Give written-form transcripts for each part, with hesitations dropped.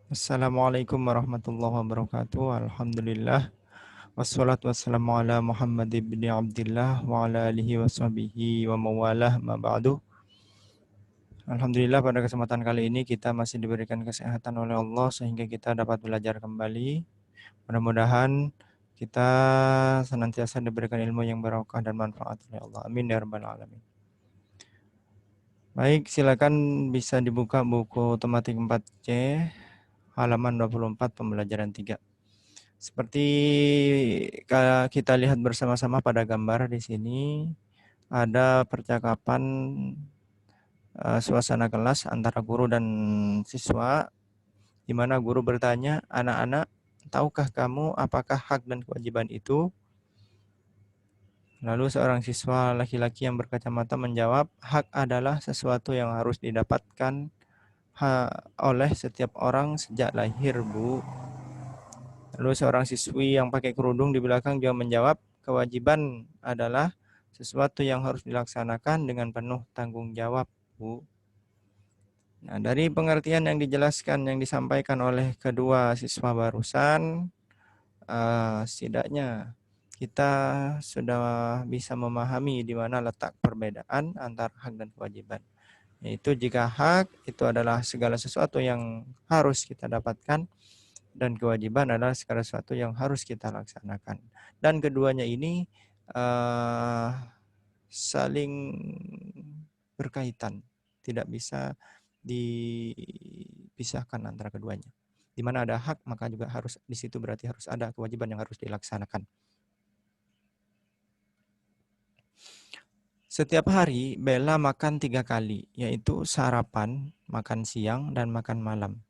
Assalamualaikum warahmatullahi wabarakatuh. Alhamdulillah. Wassalatu wassalamu ala Muhammad ibn Abdullah wa ala alihi wa sahbihi wa mawalah ma ba'du. Alhamdulillah pada kesempatan kali ini kita masih diberikan kesehatan oleh Allah sehingga kita dapat belajar kembali. Mudah-mudahan kita senantiasa diberikan ilmu yang barokah dan manfaat oleh Allah. Amin ya rabbal alamin. Baik, silakan bisa dibuka buku tematik 4C halaman 24 pembelajaran 3. Seperti kita lihat bersama-sama pada gambar di sini, ada percakapan suasana kelas antara guru dan siswa, di mana guru bertanya, anak-anak, tahukah kamu apakah hak dan kewajiban itu? Lalu seorang siswa laki-laki yang berkacamata menjawab, hak adalah sesuatu yang harus didapatkan oleh setiap orang sejak lahir, Bu. Lalu seorang siswi yang pakai kerudung di belakang juga menjawab, kewajiban adalah sesuatu yang harus dilaksanakan dengan penuh tanggung jawab, Bu. Nah, dari pengertian yang dijelaskan, yang disampaikan oleh kedua siswa barusan, setidaknya kita sudah bisa memahami di mana letak perbedaan antara hak dan kewajiban. Yaitu jika hak itu adalah segala sesuatu yang harus kita dapatkan, dan kewajiban adalah segala sesuatu yang harus kita laksanakan. Dan keduanya ini saling berkaitan, tidak bisa dipisahkan antara keduanya. Di mana ada hak, maka juga harus di situ berarti harus ada kewajiban yang harus dilaksanakan. Setiap hari Bella makan 3 kali, yaitu sarapan, makan siang, dan makan malam.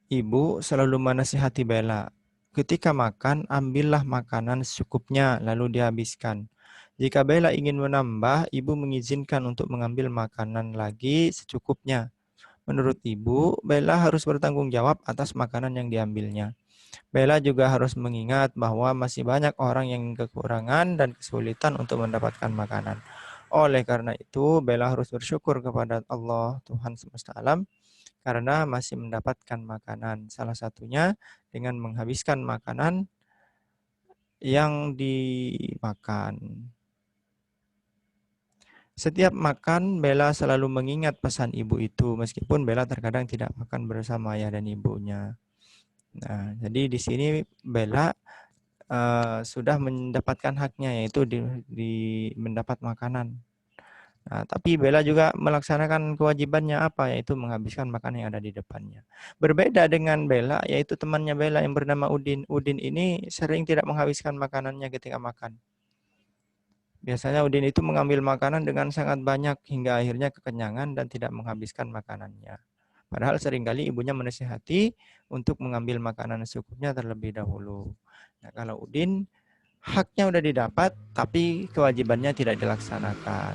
Ibu selalu menasihati Bella, ketika makan, ambillah makanan secukupnya lalu dihabiskan. Jika Bella ingin menambah, ibu mengizinkan untuk mengambil makanan lagi secukupnya. Menurut ibu, Bella harus bertanggung jawab atas makanan yang diambilnya. Bella juga harus mengingat bahwa masih banyak orang yang kekurangan dan kesulitan untuk mendapatkan makanan. Oleh karena itu, Bella harus bersyukur kepada Allah, Tuhan semesta alam, karena masih mendapatkan makanan. Salah satunya dengan menghabiskan makanan yang dimakan. Setiap makan, Bella selalu mengingat pesan ibu itu, meskipun Bella terkadang tidak makan bersama ayah dan ibunya. Nah, jadi di sini Bella sudah mendapatkan haknya, yaitu di mendapat makanan. Nah, tapi Bella juga melaksanakan kewajibannya apa, yaitu menghabiskan makanan yang ada di depannya. Berbeda dengan Bella, yaitu temannya Bella yang bernama Udin. Udin ini sering tidak menghabiskan makanannya ketika makan. Biasanya Udin itu mengambil makanan dengan sangat banyak hingga akhirnya kekenyangan dan tidak menghabiskan makanannya. Padahal seringkali ibunya menasihati untuk mengambil makanan secukupnya terlebih dahulu. Nah, kalau Udin, haknya udah didapat, tapi kewajibannya tidak dilaksanakan.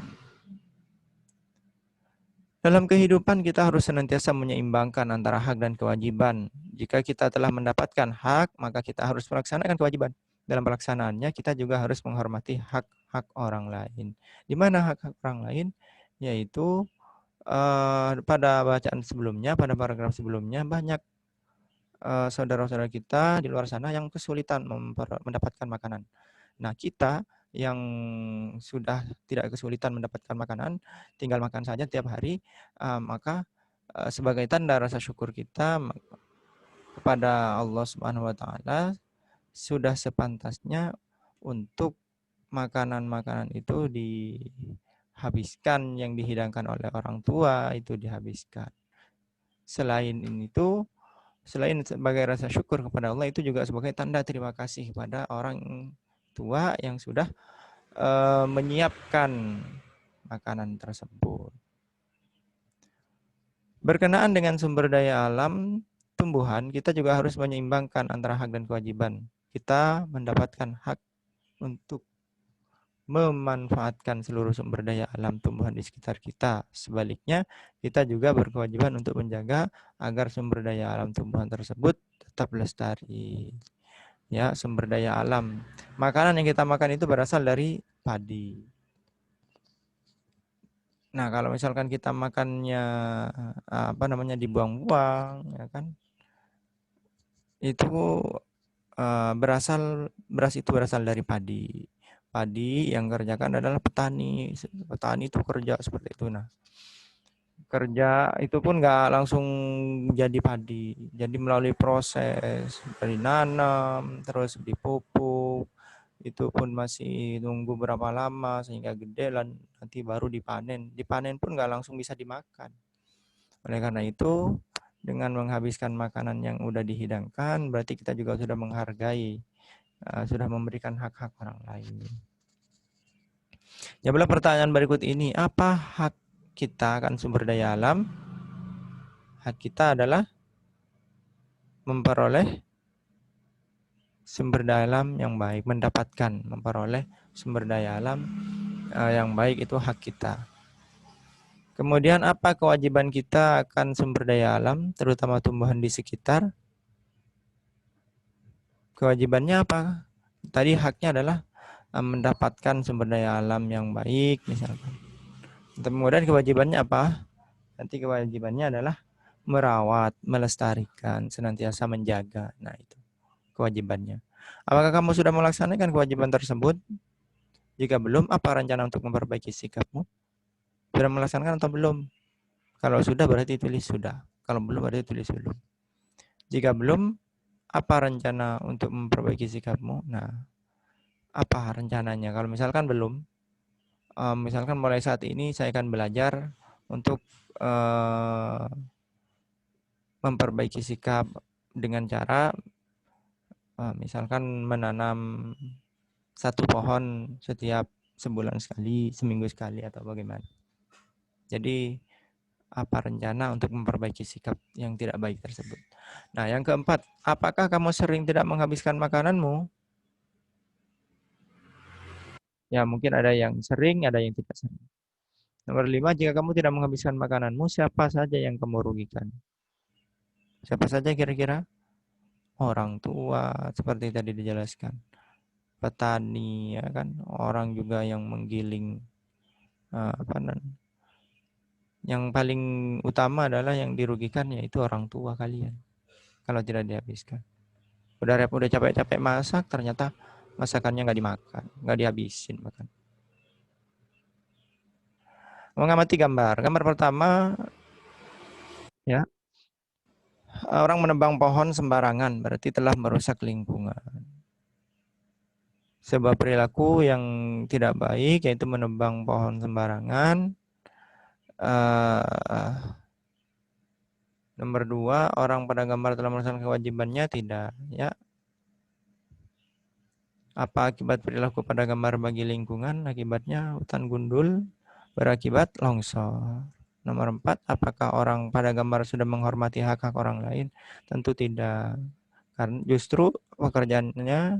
Dalam kehidupan kita harus senantiasa menyeimbangkan antara hak dan kewajiban. Jika kita telah mendapatkan hak, maka kita harus melaksanakan kewajiban. Dalam pelaksanaannya kita juga harus menghormati hak-hak orang lain. Di mana hak-hak orang lain? Yaitu pada bacaan sebelumnya, pada paragraf sebelumnya, banyak saudara-saudara kita di luar sana yang kesulitan mendapatkan makanan. Nah, kita yang sudah tidak kesulitan mendapatkan makanan, tinggal makan saja tiap hari, maka sebagai tanda rasa syukur kita kepada Allah Subhanahu wa taala, sudah sepantasnya untuk makanan-makanan itu dihabiskan, yang dihidangkan oleh orang tua itu dihabiskan. Selain itu, selain sebagai rasa syukur kepada Allah, itu juga sebagai tanda terima kasih kepada orang tua yang sudah menyiapkan makanan tersebut. Berkenaan dengan sumber daya alam tumbuhan, kita juga harus menyeimbangkan antara hak dan kewajiban. Kita mendapatkan hak untuk memanfaatkan seluruh sumber daya alam tumbuhan di sekitar kita. Sebaliknya, kita juga berkewajiban untuk menjaga agar sumber daya alam tumbuhan tersebut tetap lestari. Ya, sumber daya alam. Makanan yang kita makan itu berasal dari padi. Nah, kalau misalkan kita makannya dibuang-buang, ya kan? itu beras itu berasal dari padi. Padi yang kerjakan adalah petani. Petani itu kerja seperti itu. Nah, kerja itu pun nggak langsung jadi padi. Jadi melalui proses dari nanam, terus dipupuk, itu pun masih nunggu berapa lama sehingga gede dan nanti baru dipanen. Dipanen pun nggak langsung bisa dimakan. Oleh karena itu, dengan menghabiskan makanan yang udah dihidangkan, berarti kita juga sudah menghargai, sudah memberikan hak-hak orang lain. Jawablah pertanyaan berikut ini, apa hak kita akan sumber daya alam? Hak kita adalah memperoleh sumber daya alam yang baik, memperoleh sumber daya alam yang baik, itu hak kita. Kemudian apa kewajiban kita akan sumber daya alam, terutama tumbuhan di sekitar? Kewajibannya apa? Tadi haknya adalah mendapatkan sumber daya alam yang baik misalkan. Kemudian kewajibannya apa? Nanti kewajibannya adalah merawat, melestarikan, senantiasa menjaga. Nah, itu kewajibannya. Apakah kamu sudah melaksanakan kewajiban tersebut? Jika belum, apa rencana untuk memperbaiki sikapmu? Sudah melaksanakan atau belum? Kalau sudah berarti tulis sudah. Kalau belum berarti tulis belum. Jika belum, apa rencana untuk memperbaiki sikapmu? Nah, apa rencananya? Kalau misalkan belum, misalkan mulai saat ini saya akan belajar untuk memperbaiki sikap dengan cara misalkan menanam satu pohon setiap sebulan sekali, seminggu sekali, atau bagaimana. Jadi apa rencana untuk memperbaiki sikap yang tidak baik tersebut. Nah, yang keempat, apakah kamu sering tidak menghabiskan makananmu? Ya, mungkin ada yang sering, ada yang tidak sering. Nomor 5, jika kamu tidak menghabiskan makananmu, siapa saja yang kamu rugikan? Siapa saja kira-kira? Orang tua, seperti tadi dijelaskan. Petani, ya kan? Orang juga yang menggiling yang paling utama adalah yang dirugikan yaitu orang tua kalian kalau tidak dihabiskan. Udah capek-capek masak, ternyata masakannya nggak dimakan, nggak dihabisin makan. Mengamati gambar. Gambar pertama, ya, orang menebang pohon sembarangan berarti telah merusak lingkungan. Sebuah perilaku yang tidak baik yaitu menebang pohon sembarangan. Nomor 2, orang pada gambar telah melaksanakan kewajibannya, tidak, ya. Apa akibat perilaku pada gambar bagi lingkungan? Akibatnya hutan gundul berakibat longsor. Nomor 4, apakah orang pada gambar sudah menghormati hak-hak orang lain? Tentu tidak. Karena justru pekerjaannya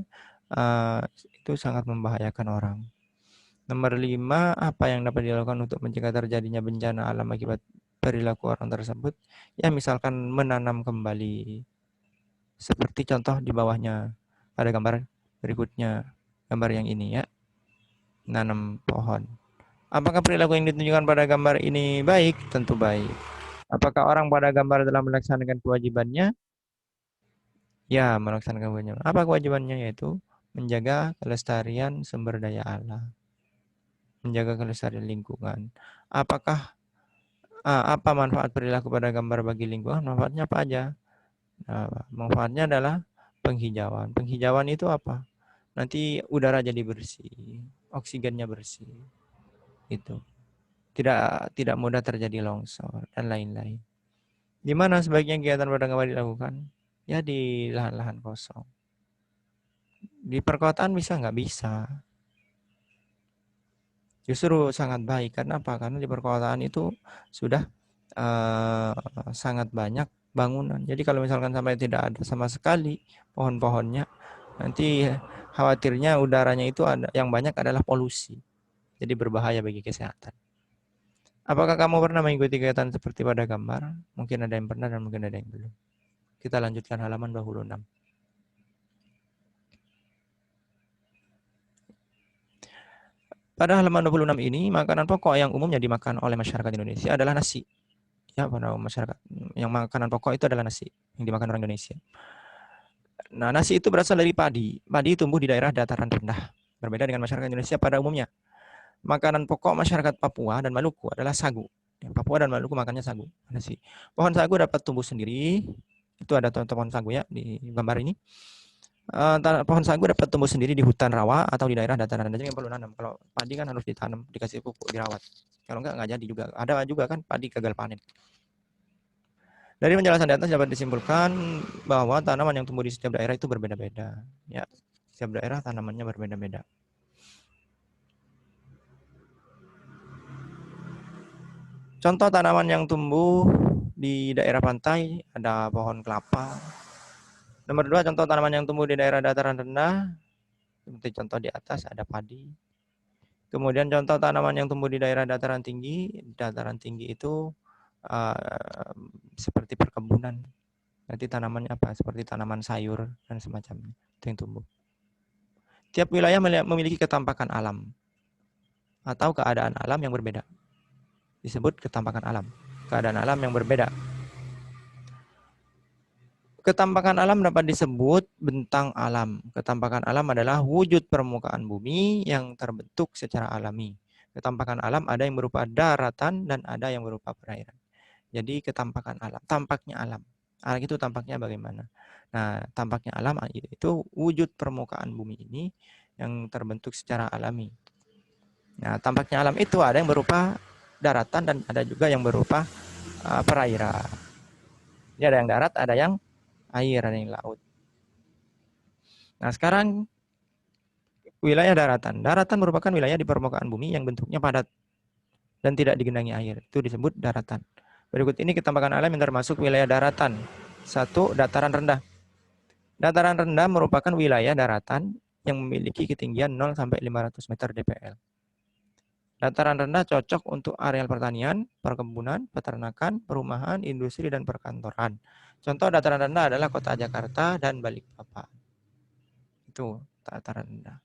itu sangat membahayakan orang. Nomor 5, apa yang dapat dilakukan untuk mencegah terjadinya bencana alam akibat perilaku orang tersebut? Ya, misalkan menanam kembali. Seperti contoh di bawahnya pada gambar berikutnya, gambar yang ini, ya, nanam pohon. Apakah perilaku yang ditunjukkan pada gambar ini baik? Tentu baik. Apakah orang pada gambar telah melaksanakan kewajibannya? Ya, melaksanakan kewajibannya. Apa kewajibannya? Yaitu menjaga kelestarian sumber daya alam, menjaga kelestarian lingkungan. Apa manfaat perilaku pada gambar bagi lingkungan? Manfaatnya apa aja? Nah, manfaatnya adalah penghijauan. Penghijauan itu apa? Nanti udara jadi bersih, oksigennya bersih, itu tidak mudah terjadi longsor dan lain-lain. Di mana sebaiknya kegiatan pada gambar dilakukan? Ya, di lahan-lahan kosong. Di perkotaan bisa nggak? Bisa. Justru sangat baik. Karena apa? Karena di perkotaan itu sudah sangat banyak bangunan. Jadi kalau misalkan sampai tidak ada sama sekali pohon-pohonnya, nanti khawatirnya udaranya itu ada yang banyak adalah polusi. Jadi berbahaya bagi kesehatan. Apakah kamu pernah mengikuti kegiatan seperti pada gambar? Mungkin ada yang pernah dan mungkin ada yang belum. Kita lanjutkan halaman 26. Pada halaman 26 ini, makanan pokok yang umumnya dimakan oleh masyarakat Indonesia adalah nasi. Ya, pada masyarakat yang makanan pokok itu adalah nasi yang dimakan orang Indonesia. Nah, nasi itu berasal dari padi. Padi tumbuh di daerah dataran rendah. Berbeda dengan masyarakat Indonesia pada umumnya. Makanan pokok masyarakat Papua dan Maluku adalah sagu. Papua dan Maluku makannya sagu. Nasi. Pohon sagu dapat tumbuh sendiri. Itu ada pohon sagu ya di gambar ini. Pohon sagu dapat tumbuh sendiri di hutan rawa atau di daerah dataran rendah. Yang perlu nanam. Kalau padi kan harus ditanam, dikasih pupuk, dirawat. Kalau enggak jadi juga. Ada juga kan padi gagal panen. Dari penjelasan di atas dapat disimpulkan bahwa tanaman yang tumbuh di setiap daerah itu berbeda-beda. Ya, setiap daerah tanamannya berbeda-beda. Contoh tanaman yang tumbuh di daerah pantai ada pohon kelapa. Nomor 2, contoh tanaman yang tumbuh di daerah dataran rendah. Seperti contoh di atas ada padi. Kemudian contoh tanaman yang tumbuh di daerah dataran tinggi. Dataran tinggi itu seperti perkebunan. Nanti tanamannya apa? Seperti tanaman sayur dan semacamnya. Itu yang tumbuh. Tiap wilayah memiliki ketampakan alam atau keadaan alam yang berbeda. Disebut ketampakan alam. Keadaan alam yang berbeda. Ketampakan alam dapat disebut bentang alam. Ketampakan alam adalah wujud permukaan bumi yang terbentuk secara alami. Ketampakan alam ada yang berupa daratan dan ada yang berupa perairan. Jadi ketampakan alam, tampaknya alam. Alam itu tampaknya bagaimana? Nah, tampaknya alam itu wujud permukaan bumi ini yang terbentuk secara alami. Nah, tampaknya alam itu ada yang berupa daratan dan ada juga yang berupa perairan. Jadi ada yang darat, ada yang air, ada yang laut. Nah, sekarang wilayah daratan. Daratan merupakan wilayah di permukaan bumi yang bentuknya padat dan tidak digenangi air. Itu disebut daratan. Berikut ini ketampakan alam yang termasuk wilayah daratan. 1. Dataran rendah. Dataran rendah merupakan wilayah daratan yang memiliki ketinggian 0 sampai 500 meter dpl. Dataran rendah cocok untuk areal pertanian, perkebunan, peternakan, perumahan, industri, dan perkantoran. Contoh dataran rendah adalah Kota Jakarta dan Balikpapan. Itu dataran rendah.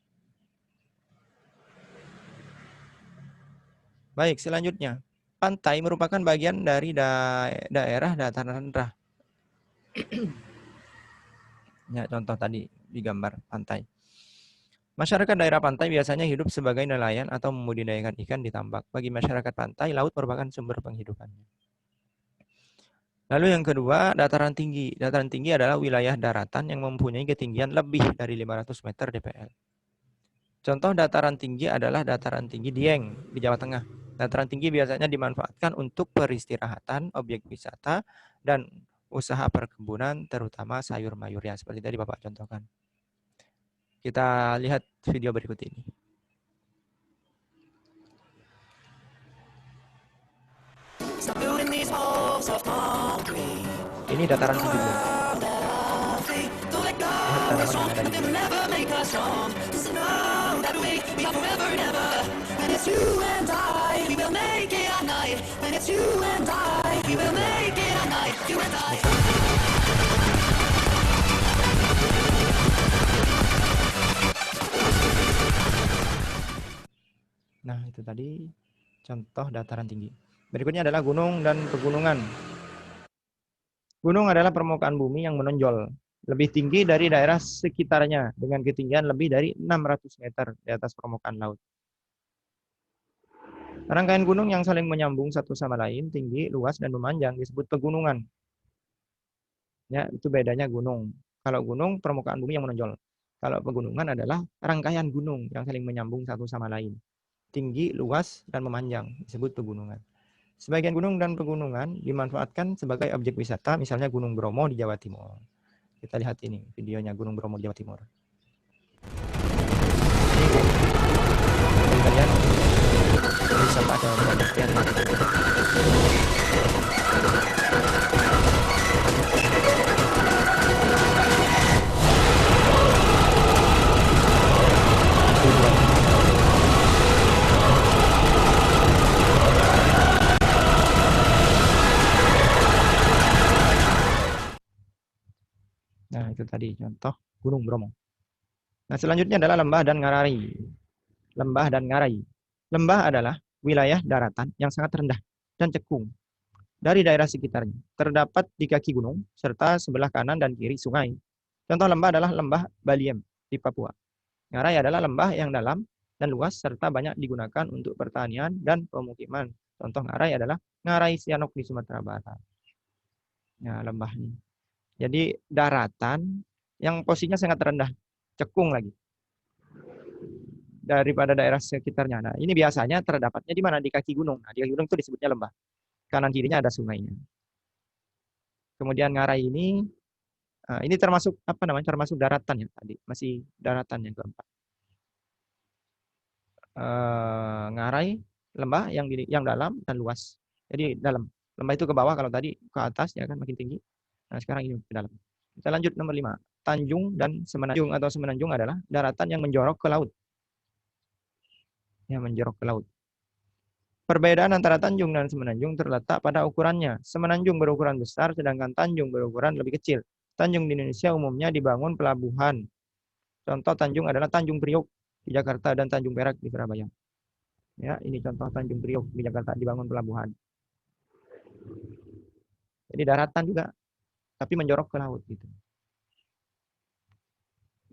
Baik, selanjutnya. Pantai merupakan bagian dari daerah dataran rendah. Ya, contoh tadi di gambar pantai. Masyarakat daerah pantai biasanya hidup sebagai nelayan atau membudidayakan ikan di tambak. Bagi masyarakat pantai, laut merupakan sumber penghidupannya. Lalu yang kedua, dataran tinggi. Dataran tinggi adalah wilayah daratan yang mempunyai ketinggian lebih dari 500 meter dpl. Contoh dataran tinggi adalah dataran tinggi Dieng di Jawa Tengah. Dataran tinggi biasanya dimanfaatkan untuk peristirahatan, objek wisata, dan usaha perkebunan, terutama sayur mayur ya, seperti tadi Bapak contohkan. Kita lihat video berikut ini. Ini dataran tinggi. Lihat tanaman yang ada di sini. Nah, itu tadi contoh dataran tinggi. Berikutnya adalah gunung dan pegunungan. Gunung adalah permukaan bumi yang menonjol lebih tinggi dari daerah sekitarnya dengan ketinggian lebih dari 600 meter di atas permukaan laut. Rangkaian gunung yang saling menyambung satu sama lain, tinggi, luas, dan memanjang disebut pegunungan. Ya, itu bedanya gunung. Kalau gunung, permukaan bumi yang menonjol. Kalau pegunungan adalah rangkaian gunung yang saling menyambung satu sama lain. Tinggi, luas, dan memanjang disebut pegunungan. Sebagian gunung dan pegunungan dimanfaatkan sebagai objek wisata, misalnya Gunung Bromo di Jawa Timur. Kita lihat ini videonya Gunung Bromo di Jawa Timur. Ini kalian bisa pada pengertian. Nah, itu tadi contoh Gunung Bromo. Nah, selanjutnya adalah lembah dan ngarai. Lembah dan ngarai. Lembah adalah wilayah daratan yang sangat rendah dan cekung dari daerah sekitarnya. Terdapat di kaki gunung serta sebelah kanan dan kiri sungai. Contoh lembah adalah lembah Baliem di Papua. Ngarai adalah lembah yang dalam dan luas serta banyak digunakan untuk pertanian dan pemukiman. Contoh ngarai adalah Ngarai Sianok di Sumatera Barat. Ya, lembah ini. Jadi daratan yang posisinya sangat rendah, cekung lagi daripada daerah sekitarnya. Nah, ini biasanya terdapatnya di mana? Di kaki gunung. Nah, di kaki gunung itu disebutnya lembah. Kanan kirinya ada sungainya. Kemudian ngarai ini termasuk apa namanya? Termasuk daratan ya tadi, masih daratan yang keempat. Ngarai lembah yang dalam dan luas. Jadi dalam. Lembah itu ke bawah, kalau tadi ke atas ya kan makin tinggi. Nah, sekarang ini ke dalam. Kita lanjut nomor 5. Tanjung dan semenanjung atau semenanjung adalah daratan yang menjorok ke laut. Yang menjorok ke laut. Perbedaan antara tanjung dan semenanjung terletak pada ukurannya. Semenanjung berukuran besar, sedangkan tanjung berukuran lebih kecil. Tanjung di Indonesia umumnya dibangun pelabuhan. Contoh tanjung adalah Tanjung Priok di Jakarta dan Tanjung Perak di Surabaya. Ya, ini contoh Tanjung Priok di Jakarta dibangun pelabuhan. Jadi daratan juga, tapi menjorok ke laut gitu.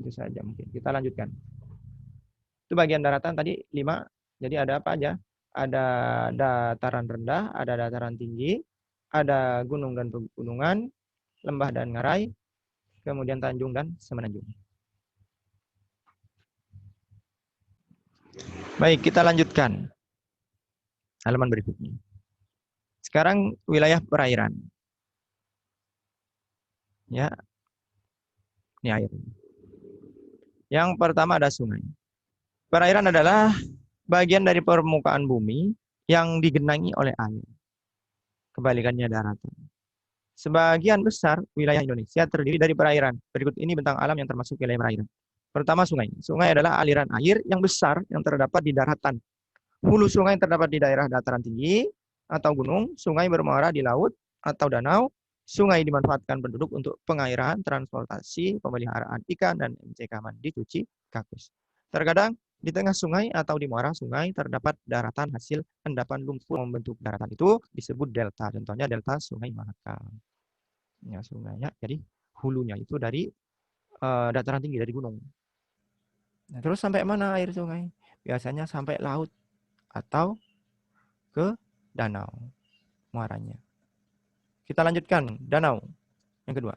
Itu saja mungkin. Kita lanjutkan. Itu bagian daratan tadi 5. Jadi ada apa aja? Ada dataran rendah, ada dataran tinggi, ada gunung dan pegunungan, lembah dan ngarai, kemudian tanjung dan semenanjung. Baik, kita lanjutkan. Halaman berikutnya. Sekarang wilayah perairan. Ya. Ini air. Yang pertama ada sungai. Perairan adalah bagian dari permukaan bumi yang digenangi oleh air. Kebalikannya daratan. Sebagian besar wilayah Indonesia terdiri dari perairan. Berikut ini bentang alam yang termasuk wilayah perairan. Pertama, sungai. Sungai adalah aliran air yang besar yang terdapat di daratan. Hulu sungai terdapat di daerah dataran tinggi atau gunung. Sungai bermuara di laut atau danau. Sungai dimanfaatkan penduduk untuk pengairan, transportasi, pemeliharaan ikan, dan MCK mandi, cuci, kakus. Terkadang di tengah sungai atau di muara sungai terdapat daratan hasil endapan lumpur membentuk daratan itu disebut delta. Contohnya delta Sungai Mahakam. Ya, sungainya jadi hulunya itu dari dataran tinggi, dari gunung. Nah, terus sampai mana air sungai? Biasanya sampai laut atau ke danau muaranya. Kita lanjutkan, danau. Yang kedua.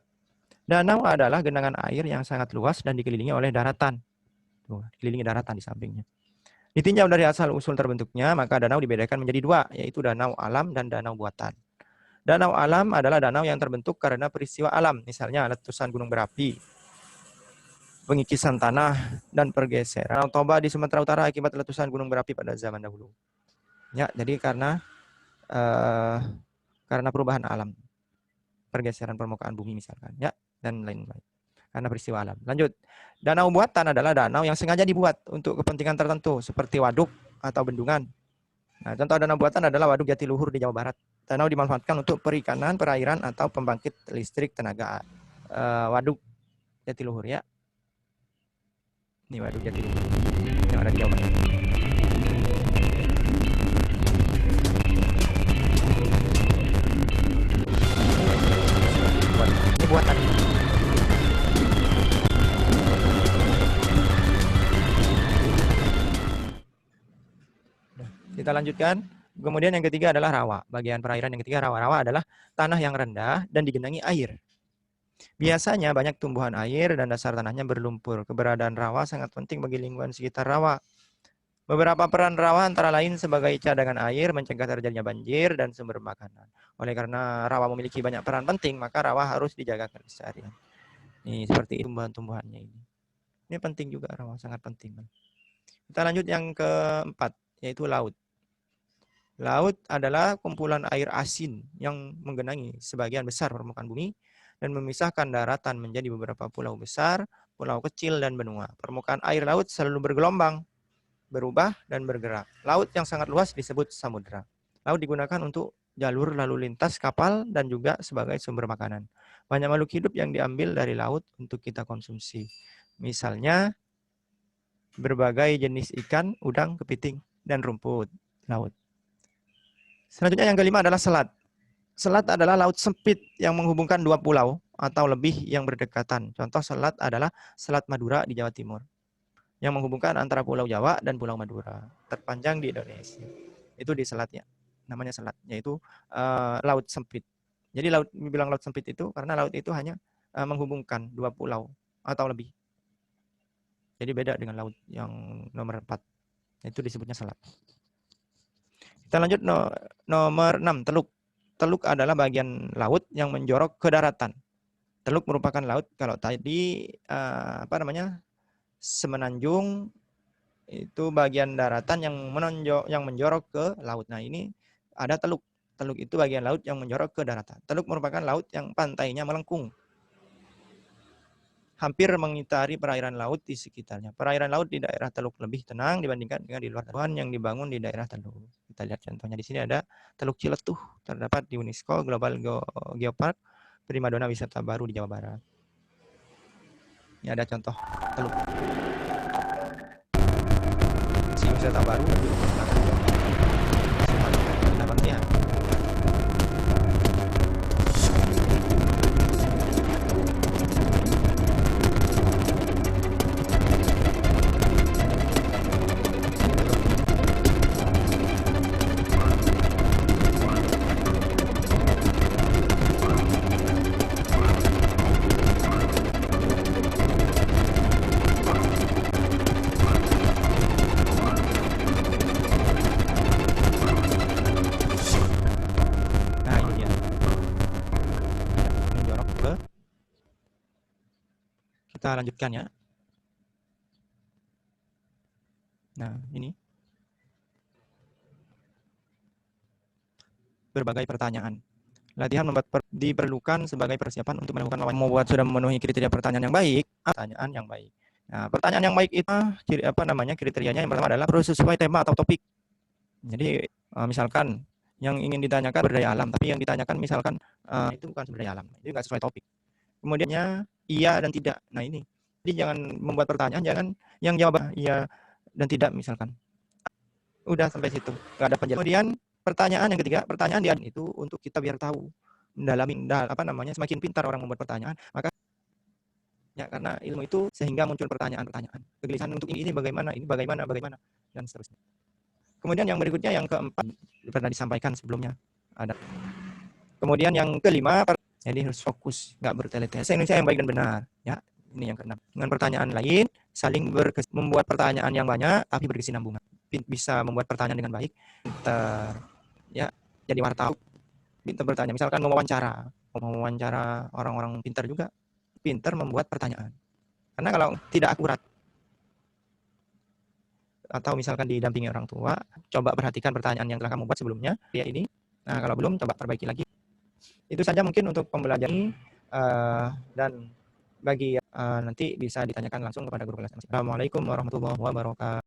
Danau adalah genangan air yang sangat luas dan dikelilingi oleh daratan. Tuh, dikelilingi daratan di sampingnya. Ditinjau dari asal-usul terbentuknya, maka danau dibedakan menjadi 2, yaitu danau alam dan danau buatan. Danau alam adalah danau yang terbentuk karena peristiwa alam, misalnya letusan gunung berapi, pengikisan tanah, dan pergeseran Danau Toba di Sumatera Utara akibat letusan gunung berapi pada zaman dahulu. Ya, jadi karena perubahan alam, pergeseran permukaan bumi misalkan, ya, dan lain-lain. Karena peristiwa alam. Lanjut. Danau buatan adalah danau yang sengaja dibuat untuk kepentingan tertentu, seperti waduk atau bendungan. Nah, contoh danau buatan adalah Waduk Jatiluhur di Jawa Barat. Danau dimanfaatkan untuk perikanan, perairan, atau pembangkit listrik tenaga waduk Jatiluhur, ya. Ini Waduk Jatiluhur yang ada di Jawa Barat. Ini buatan. Kita lanjutkan. Kemudian yang ketiga adalah rawa. Bagian perairan yang ketiga rawa. Rawa adalah tanah yang rendah dan digenangi air. Biasanya banyak tumbuhan air dan dasar tanahnya berlumpur. Keberadaan rawa sangat penting bagi lingkungan sekitar rawa. Beberapa peran rawa antara lain sebagai cadangan air, mencegah terjadinya banjir, dan sumber makanan. Oleh karena rawa memiliki banyak peran penting, maka rawa harus dijaga kelestarian. Ini seperti tumbuhan-tumbuhannya ini. Ini penting juga, rawa sangat penting. Kita lanjut yang keempat, yaitu laut. Laut adalah kumpulan air asin yang menggenangi sebagian besar permukaan bumi dan memisahkan daratan menjadi beberapa pulau besar, pulau kecil, dan benua. Permukaan air laut selalu bergelombang, berubah, dan bergerak. Laut yang sangat luas disebut samudra. Laut digunakan untuk jalur lalu lintas kapal dan juga sebagai sumber makanan. Banyak makhluk hidup yang diambil dari laut untuk kita konsumsi. Misalnya, berbagai jenis ikan, udang, kepiting, dan rumput laut. Selanjutnya yang kelima adalah selat. Selat adalah laut sempit yang menghubungkan dua pulau atau lebih yang berdekatan. Contoh selat adalah Selat Madura di Jawa Timur, yang menghubungkan antara Pulau Jawa dan Pulau Madura, terpanjang di Indonesia. Itu di selatnya, namanya selat, yaitu laut sempit. Jadi bilang laut sempit itu karena laut itu hanya menghubungkan 2 pulau atau lebih. Jadi beda dengan laut yang nomor 4. Itu disebutnya selat. Kita lanjut nomor 6, teluk. Teluk adalah bagian laut yang menjorok ke daratan. Teluk merupakan laut. Kalau tadi semenanjung itu bagian daratan yang menjorok ke laut. Nah, ini ada teluk. Teluk itu bagian laut yang menjorok ke daratan. Teluk merupakan laut yang pantainya melengkung, hampir mengitari perairan laut di sekitarnya. Perairan laut di daerah teluk lebih tenang dibandingkan dengan di luar teluk yang dibangun di daerah teluk. Kita lihat contohnya di sini ada Teluk Ciletuh, terdapat di UNESCO Global Geopark, primadona wisata baru di Jawa Barat. Ini ada contoh teluk. Si wisata baru di Bantian. Kita lanjutkan ya. Nah, ini berbagai pertanyaan. Latihan diperlukan sebagai persiapan untuk melakukan wawancara. Sudah memenuhi kriteria pertanyaan yang baik, pertanyaan yang baik. Nah, pertanyaan yang baik itu kriterianya yang pertama adalah harus sesuai tema atau topik. Jadi misalkan yang ingin ditanyakan berdaya alam, tapi yang ditanyakan misalkan itu bukan sumber daya alam, itu nggak sesuai topik. Kemudiannya iya dan tidak. Nah, ini. Jadi jangan membuat pertanyaan, jangan yang jawab iya dan tidak misalkan. Udah sampai situ, nggak ada penjelasan. Kemudian pertanyaan yang ketiga, pertanyaan itu untuk kita biar tahu, mendalami, semakin pintar orang membuat pertanyaan, maka ya karena ilmu itu sehingga muncul pertanyaan-pertanyaan. Kegelisahan untuk ini bagaimana, dan seterusnya. Kemudian yang berikutnya, yang keempat, pernah disampaikan sebelumnya. Ada. Kemudian yang kelima, jadi harus fokus, nggak bertele-tele. Bahasa Indonesia yang baik dan benar. Ya, ini yang keenam. Dengan pertanyaan lain, saling membuat pertanyaan yang banyak, tapi berkesinambungan. Bisa membuat pertanyaan dengan baik. Pintar, ya, jadi wartawan. Pintar bertanya. Misalkan mewawancara orang-orang pintar juga. Pintar membuat pertanyaan. Karena kalau tidak akurat, atau misalkan didampingi orang tua, coba perhatikan pertanyaan yang telah kamu buat sebelumnya, ya ini. Nah, kalau belum, coba perbaiki lagi. Itu saja mungkin untuk pembelajaran ini, dan bagi nanti bisa ditanyakan langsung kepada guru kelas. Assalamualaikum warahmatullahi wabarakatuh.